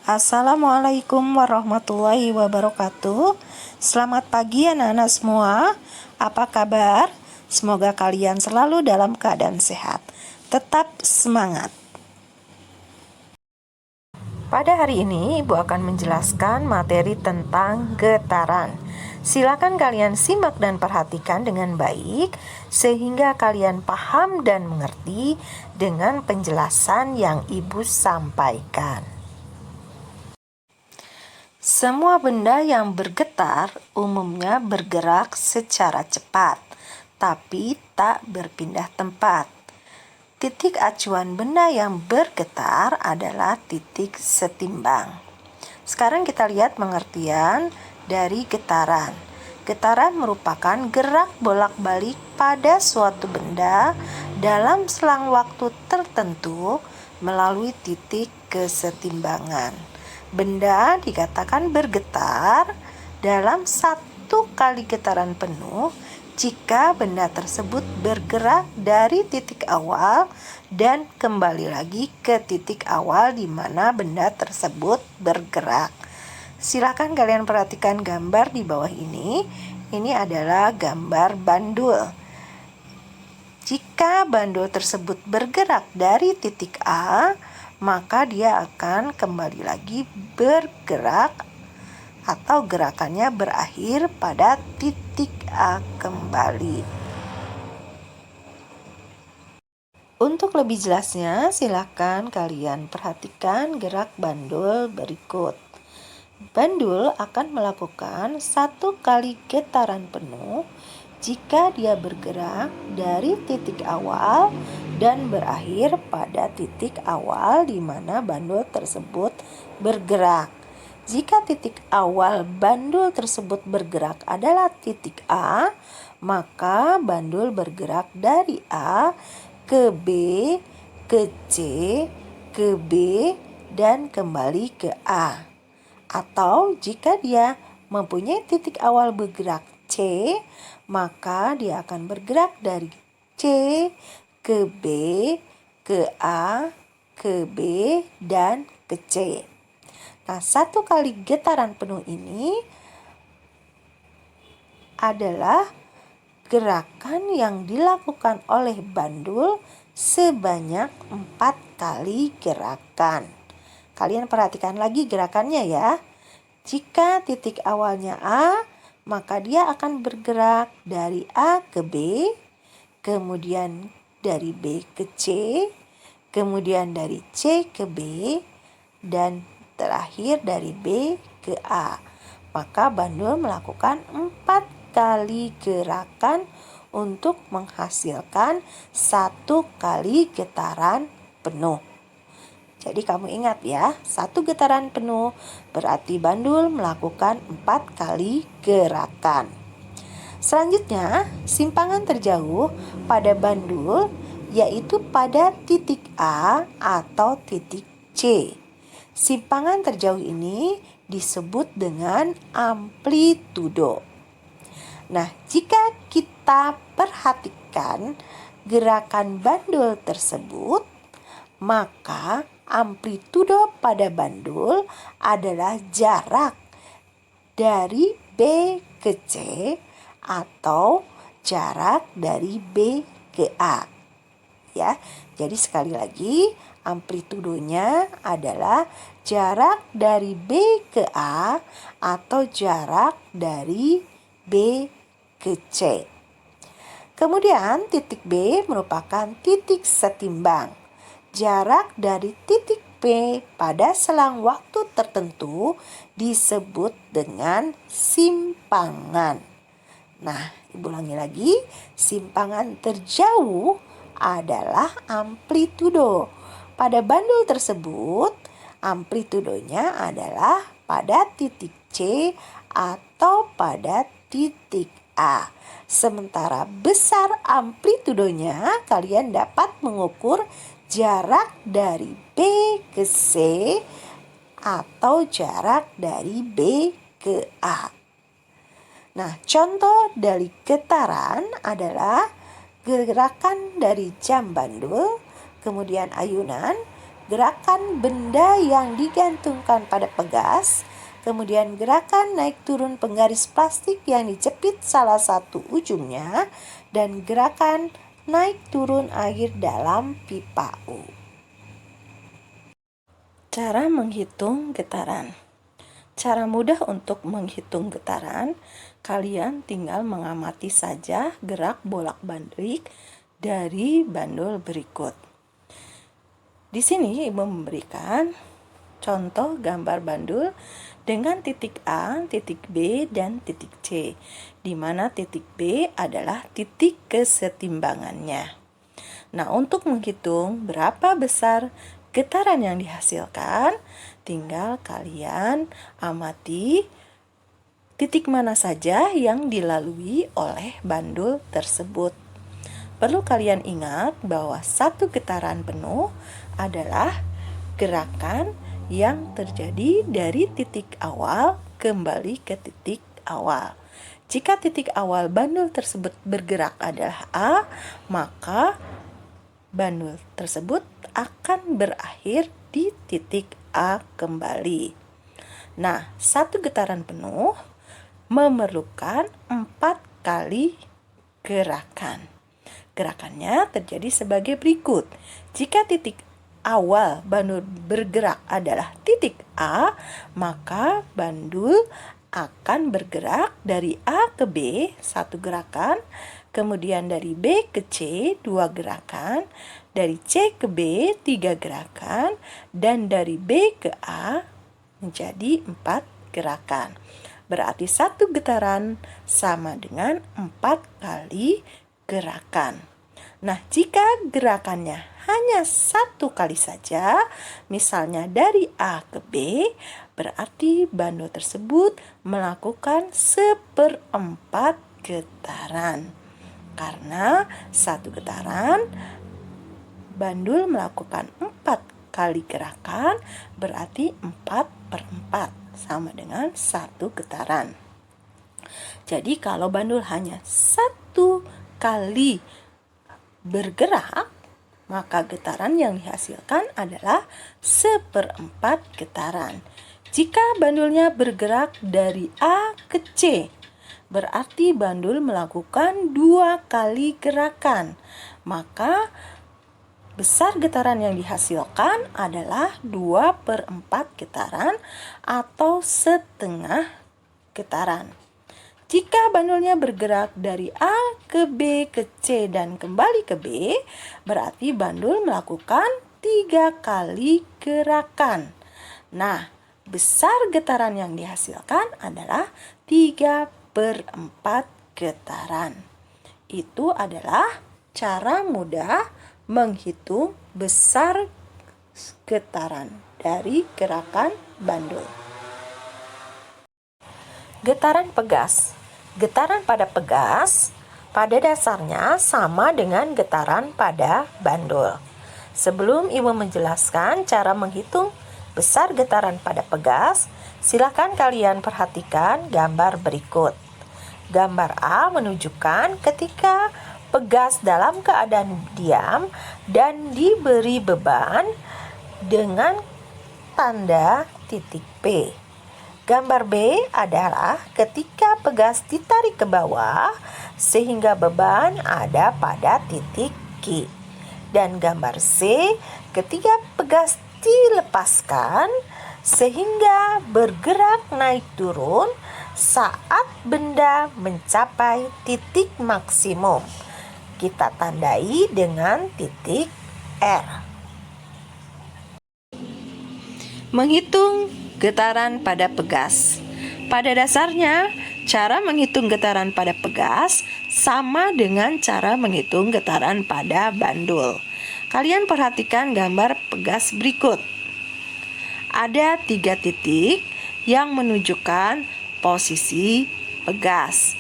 Assalamualaikum warahmatullahi wabarakatuh. Selamat pagi anak-anak semua. Apa kabar? Semoga kalian selalu dalam keadaan sehat. Tetap semangat. Pada hari ini Ibu akan menjelaskan materi tentang getaran. Silakan kalian simak dan perhatikan dengan baik sehingga kalian paham dan mengerti dengan penjelasan yang Ibu sampaikan. Semua benda yang bergetar umumnya bergerak secara cepat, tapi tak berpindah tempat. Titik acuan benda yang bergetar adalah titik setimbang. Sekarang kita lihat pengertian dari getaran. Getaran merupakan gerak bolak-balik pada suatu benda dalam selang waktu tertentu melalui titik kesetimbangan. Benda dikatakan bergetar dalam satu kali getaran penuh jika benda tersebut bergerak dari titik awal dan kembali lagi ke titik awal di mana benda tersebut bergerak. Silakan kalian perhatikan gambar di bawah ini. Ini adalah gambar bandul. Jika bandul tersebut bergerak dari titik A, maka dia akan kembali lagi bergerak atau gerakannya berakhir pada titik A kembali. Untuk lebih jelasnya, silakan kalian perhatikan gerak bandul berikut. Bandul akan melakukan satu kali getaran penuh jika dia bergerak dari titik awal dan berakhir pada titik awal di mana bandul tersebut bergerak. Jika titik awal bandul tersebut bergerak adalah titik A, maka bandul bergerak dari A ke B, ke C, ke B, dan kembali ke A. Atau jika dia mempunyai titik awal bergerak C, maka dia akan bergerak dari C ke B, ke A, ke B, dan ke C. Nah, satu kali getaran penuh ini adalah gerakan yang dilakukan oleh bandul sebanyak 4 kali gerakan. Kalian perhatikan lagi gerakannya ya. Jika titik awalnya A, maka dia akan bergerak dari A ke B, kemudian dari B ke C, kemudian dari C ke B, dan terakhir dari B ke A. Maka bandul melakukan 4 kali gerakan untuk menghasilkan 1 kali getaran penuh. Jadi kamu ingat ya, 1 getaran penuh berarti bandul melakukan 4 kali gerakan. Selanjutnya, simpangan terjauh pada bandul yaitu pada titik A atau titik C. Simpangan terjauh ini disebut dengan amplitudo. Nah, jika kita perhatikan gerakan bandul tersebut, maka amplitudo pada bandul adalah jarak dari B ke C atau jarak dari B ke A. Ya, jadi sekali lagi amplitudonya adalah jarak dari B ke A atau jarak dari B ke C. Kemudian titik B merupakan titik setimbang. Jarak dari titik B pada selang waktu tertentu disebut dengan simpangan. Nah, Ibu ulangi lagi, simpangan terjauh adalah amplitudo. Pada bandul tersebut, amplitudonya adalah pada titik C atau pada titik A. Sementara besar amplitudonya, kalian dapat mengukur jarak dari B ke C atau jarak dari B ke A. Nah, contoh dari getaran adalah gerakan dari jam bandul, kemudian ayunan, gerakan benda yang digantungkan pada pegas, kemudian gerakan naik turun penggaris plastik yang dijepit salah satu ujungnya, dan gerakan naik turun air dalam pipa U. Cara menghitung getaran. Cara mudah untuk menghitung getaran, kalian tinggal mengamati saja gerak bolak-balik dari bandul berikut. Di sini Ibu memberikan contoh gambar bandul dengan titik A, titik B, dan titik C, di mana titik B adalah titik kesetimbangannya. Nah, untuk menghitung berapa besar getaran yang dihasilkan, tinggal kalian amati titik mana saja yang dilalui oleh bandul tersebut. Perlu kalian ingat bahwa satu getaran penuh adalah gerakan yang terjadi dari titik awal kembali ke titik awal. Jika titik awal bandul tersebut bergerak adalah A, maka bandul tersebut akan berakhir di titik A kembali. Nah, satu getaran penuh memerlukan 4 kali gerakan. Gerakannya terjadi sebagai berikut. Jika titik awal bandul bergerak adalah titik A, maka bandul akan bergerak dari A ke B, satu gerakan, kemudian dari B ke C, 2 gerakan, dari C ke B, 3 gerakan, dan dari B ke A menjadi 4 gerakan. Berarti satu getaran sama dengan 4 kali gerakan. Nah, jika gerakannya hanya 1 kali saja, misalnya dari A ke B, berarti bandul tersebut melakukan 1/4 getaran. Karena satu getaran bandul melakukan 4 kali gerakan, berarti 4/4 sama dengan 1 getaran. Jadi kalau bandul hanya 1 kali bergerak, maka getaran yang dihasilkan adalah 1/4 getaran. Jika bandulnya bergerak dari A ke C, berarti bandul melakukan 2 kali gerakan, maka besar getaran yang dihasilkan adalah 2/4 getaran atau setengah getaran. Jika bandulnya bergerak dari A ke B ke C dan kembali ke B, berarti bandul melakukan 3 kali gerakan. Nah, besar getaran yang dihasilkan adalah 3/4 getaran. Itu adalah cara mudah menghitung besar getaran dari gerakan bandul. Getaran pegas. Getaran pada pegas pada dasarnya sama dengan getaran pada bandul. Sebelum Ibu menjelaskan cara menghitung besar getaran pada pegas, silakan kalian perhatikan gambar berikut. Gambar A menunjukkan ketika pegas dalam keadaan diam dan diberi beban dengan tanda titik P. Gambar B adalah ketika pegas ditarik ke bawah sehingga beban ada pada titik Q. Dan gambar C ketika pegas dilepaskan sehingga bergerak naik turun saat benda mencapai titik maksimum. Kita tandai dengan titik R. Menghitung getaran pada pegas. Pada dasarnya, cara menghitung getaran pada pegas sama dengan cara menghitung getaran pada bandul. Kalian perhatikan gambar pegas berikut. Ada 3 titik yang menunjukkan posisi pegas.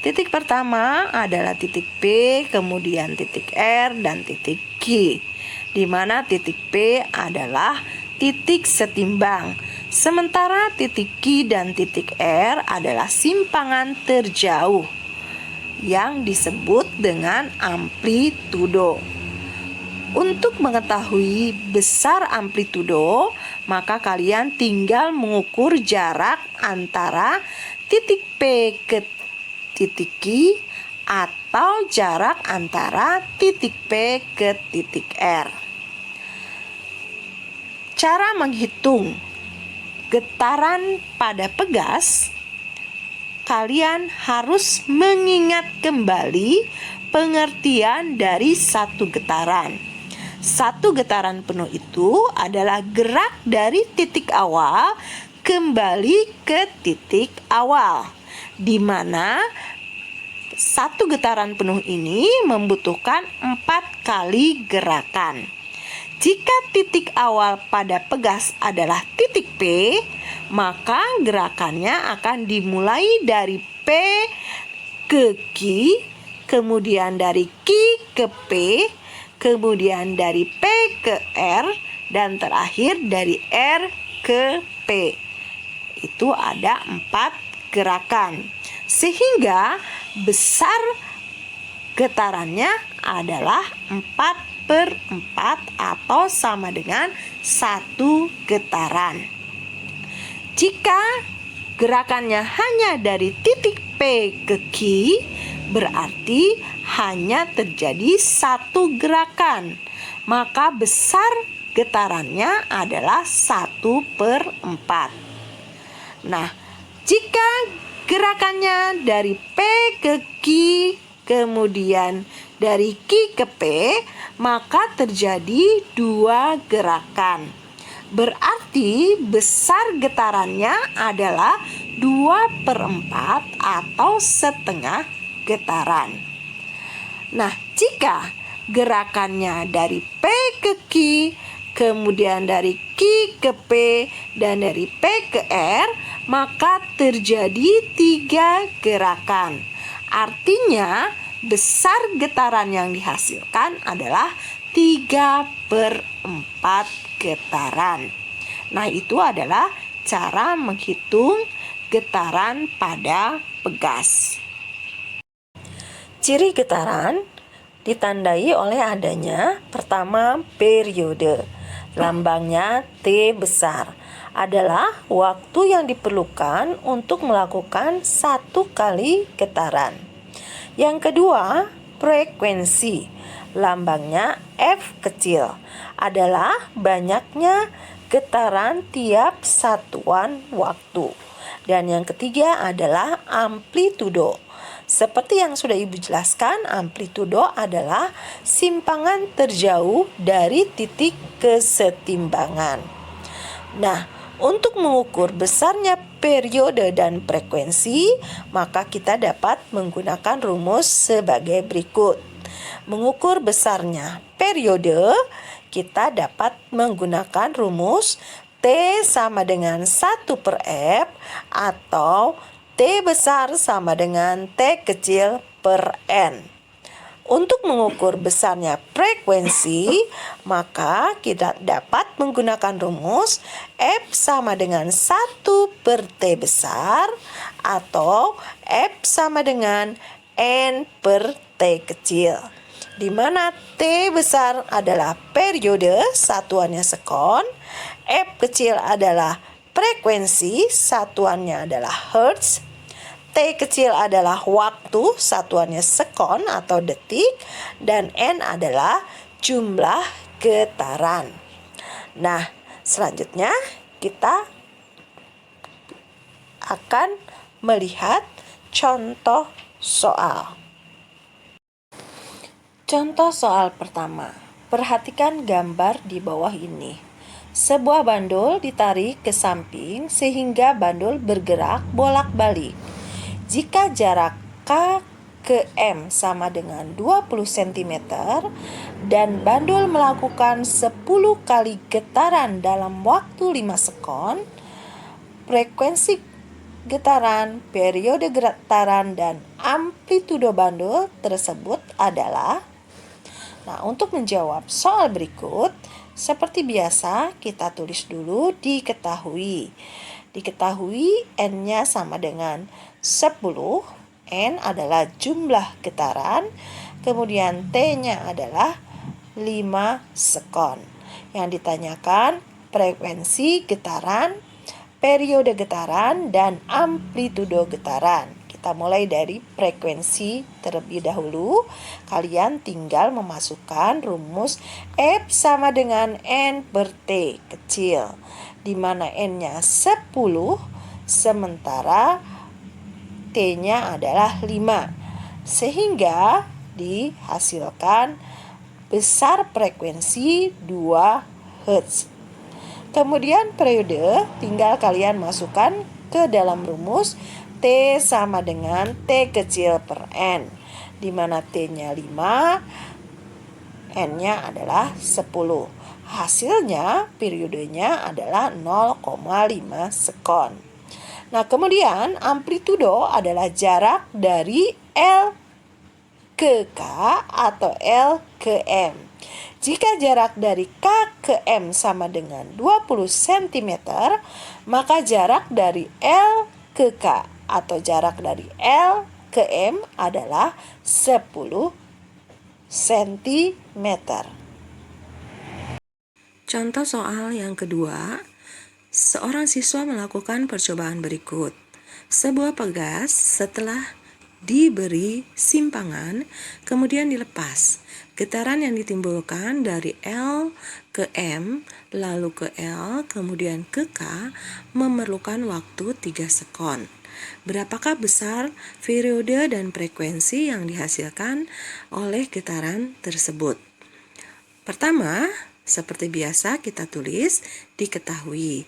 Titik pertama adalah titik P, kemudian titik R, dan titik Q, di mana titik P adalah titik setimbang, sementara titik Q dan titik R adalah simpangan terjauh yang disebut dengan amplitudo. Untuk mengetahui besar amplitudo, maka kalian tinggal mengukur jarak antara titik P ke titik Q atau jarak antara titik P ke titik R. Cara menghitung getaran pada pegas, kalian harus mengingat kembali pengertian dari satu getaran. Satu getaran penuh itu adalah gerak dari titik awal kembali ke titik awal, di mana satu getaran penuh ini membutuhkan 4 kali gerakan. Jika titik awal pada pegas adalah titik P, maka gerakannya akan dimulai dari P ke Q, kemudian dari Q ke P, kemudian dari P ke R, dan terakhir dari R ke P. Itu ada 4 gerakan. Sehingga besar getarannya adalah 4/4 atau sama dengan 1 getaran. Jika gerakannya hanya dari titik P ke Q, berarti hanya terjadi 1 gerakan. Maka besar getarannya adalah 1/4. Nah, jika gerakannya dari P ke Q, kemudian dari Q ke P, maka terjadi 2 gerakan. Berarti besar getarannya adalah 2/4 atau setengah getaran. Nah, jika gerakannya dari P ke Q, kemudian dari Q ke P, dan dari P ke R, maka terjadi 3 gerakan. Artinya, besar getaran yang dihasilkan adalah 3/4 getaran. Nah, itu adalah cara menghitung getaran pada pegas. Ciri getaran ditandai oleh adanya pertama periode. Lambangnya T besar adalah waktu yang diperlukan untuk melakukan 1 kali getaran. Yang kedua, frekuensi. Lambangnya F kecil adalah banyaknya getaran tiap satuan waktu. Dan yang ketiga adalah amplitudo. Seperti yang sudah Ibu jelaskan, amplitudo adalah simpangan terjauh dari titik kesetimbangan. Nah, untuk mengukur besarnya periode dan frekuensi, maka kita dapat menggunakan rumus sebagai berikut. Mengukur besarnya periode, kita dapat menggunakan rumus T sama dengan 1/F atau T besar sama dengan T kecil per N. Untuk mengukur besarnya frekuensi, maka kita dapat menggunakan rumus F sama dengan 1/T besar atau F sama dengan N per T kecil, di mana T besar adalah periode, satuannya sekon, F kecil adalah frekuensi, satuannya adalah hertz, T kecil adalah waktu, satuannya sekon atau detik, dan N adalah jumlah getaran. Nah, selanjutnya kita akan melihat contoh soal. Contoh soal pertama. Perhatikan gambar di bawah ini. Sebuah bandul ditarik ke samping sehingga bandul bergerak bolak-balik. Jika jarak K ke M sama dengan 20 cm dan bandul melakukan 10 kali getaran dalam waktu 5 sekon, frekuensi getaran, periode getaran, dan amplitudo bandul tersebut adalah. Nah, untuk menjawab soal berikut, seperti biasa kita tulis dulu diketahui. Diketahui N-nya sama dengan 10, N adalah jumlah getaran, kemudian T-nya adalah sekon. Yang ditanyakan frekuensi getaran, periode getaran, dan amplitudo getaran. Kita mulai dari frekuensi terlebih dahulu. Kalian tinggal memasukkan rumus F sama dengan N per T kecil, di mana N-nya 10, sementara T-nya adalah 5. Sehingga dihasilkan besar frekuensi 2 Hz. Kemudian periode tinggal kalian masukkan ke dalam rumus T sama dengan T kecil per N, di mana T-nya 5, N-nya adalah 10. Hasilnya periodenya adalah 0,5 sekon. Nah, kemudian amplitudo adalah jarak dari L ke K atau L ke M. Jika jarak dari K ke M sama dengan 20 cm, maka jarak dari L ke K atau jarak dari L ke M adalah 10 cm. Contoh soal yang kedua, seorang siswa melakukan percobaan berikut. Sebuah pegas setelah diberi simpangan kemudian dilepas. Getaran yang ditimbulkan dari L ke M, lalu ke L, kemudian ke K memerlukan waktu 3 sekon. Berapakah besar periode dan frekuensi yang dihasilkan oleh getaran tersebut? Pertama, seperti biasa kita tulis diketahui.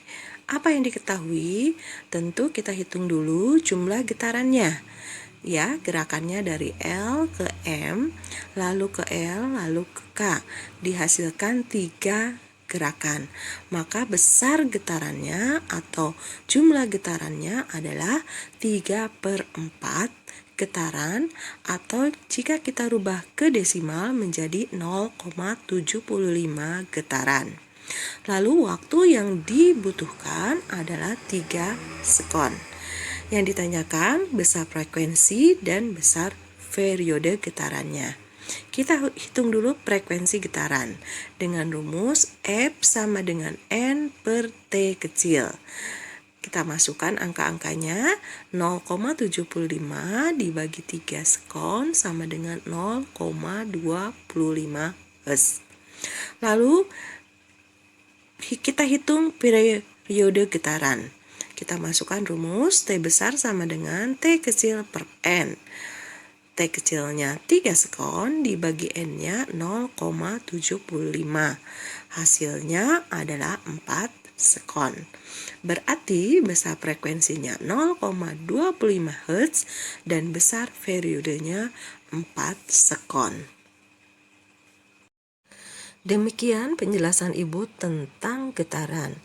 Apa yang diketahui? Tentu kita hitung dulu jumlah getarannya. Ya, gerakannya dari L ke M, lalu ke L, lalu ke K. Dihasilkan 3 gerakan. Maka besar getarannya atau jumlah getarannya adalah 3/4 getaran, atau jika kita rubah ke desimal menjadi 0,75 getaran. Lalu waktu yang dibutuhkan adalah 3 sekon. Yang ditanyakan besar frekuensi dan besar periode getarannya. Kita hitung dulu frekuensi getaran dengan rumus F sama dengan N per T kecil. Kita masukkan angka-angkanya. 0,75 dibagi 3 sekon sama dengan 0,25 Hz. Lalu kita hitung periode getaran. Kita masukkan rumus T besar sama dengan T kecil per N. T kecilnya 3 sekon dibagi N-nya 0,75. Hasilnya adalah 4 sekon. Berarti besar frekuensinya 0,25 Hz dan besar periodenya 4 sekon. Demikian penjelasan Ibu tentang getaran.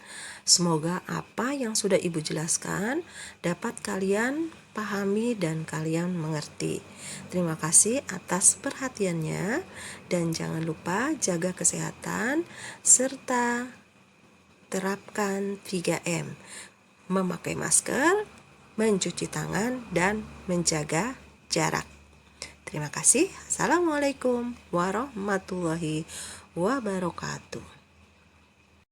Semoga apa yang sudah Ibu jelaskan dapat kalian pahami dan kalian mengerti. Terima kasih atas perhatiannya, dan jangan lupa jaga kesehatan serta terapkan 3M, memakai masker, mencuci tangan, dan menjaga jarak. Terima kasih. Assalamualaikum warahmatullahi wabarakatuh.